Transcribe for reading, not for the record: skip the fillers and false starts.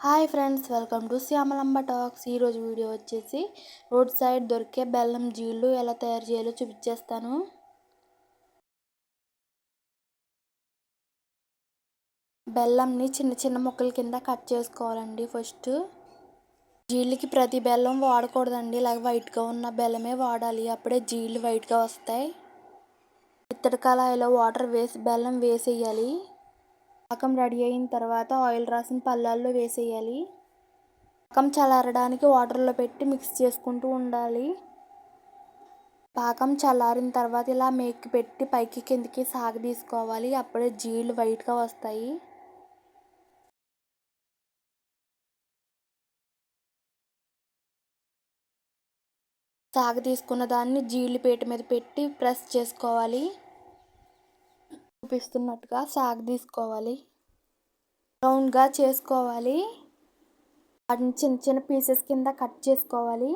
Hi friends, welcome to Shyamalamba talks. ఈరోజు video వచ్చేసి road side దొరికే బెల్లం జీళ్ళు ఎలా తయారు చేయాలో చూపించేస్తాను. బెల్లంని చిన్న చిన్న ముక్కల కింద కట్ చేసుకోవాలండి. ఫస్ట్ జీళ్ళకి ప్రతి బెల్లం వాడకూడదండి, ఇలాగ వైట్గా ఉన్న బెల్లమే వాడాలి, అప్పుడే జీళ్ళు వైట్గా వస్తాయి. ఇత్తడి కళాయిలో వాటర్ వేసి బెల్లం వేసేయాలి. పాకం రెడీ అయిన తర్వాత ఆయిల్ రాసిన పళ్ళాల్లో వేసేయాలి. పాకం చల్లారడానికి వాటర్లో పెట్టి మిక్స్ చేసుకుంటూ ఉండాలి. పాకం చల్లారిన తర్వాత ఇలా మేక్కి పెట్టి పైకి కిందికి సాగదీసుకోవాలి, అప్పుడే జీళ్ళు వైట్గా వస్తాయి. సాగదీసుకున్న దాన్ని జీళ్ళు పీట మీద పెట్టి ప్రెస్ చేసుకోవాలి. చూపిస్తున్నట్టుగా సాగదీసుకోవాలి, రౌండ్గా చేసుకోవాలి. వాటిని చిన్న చిన్న పీసెస్ కింద కట్ చేసుకోవాలి.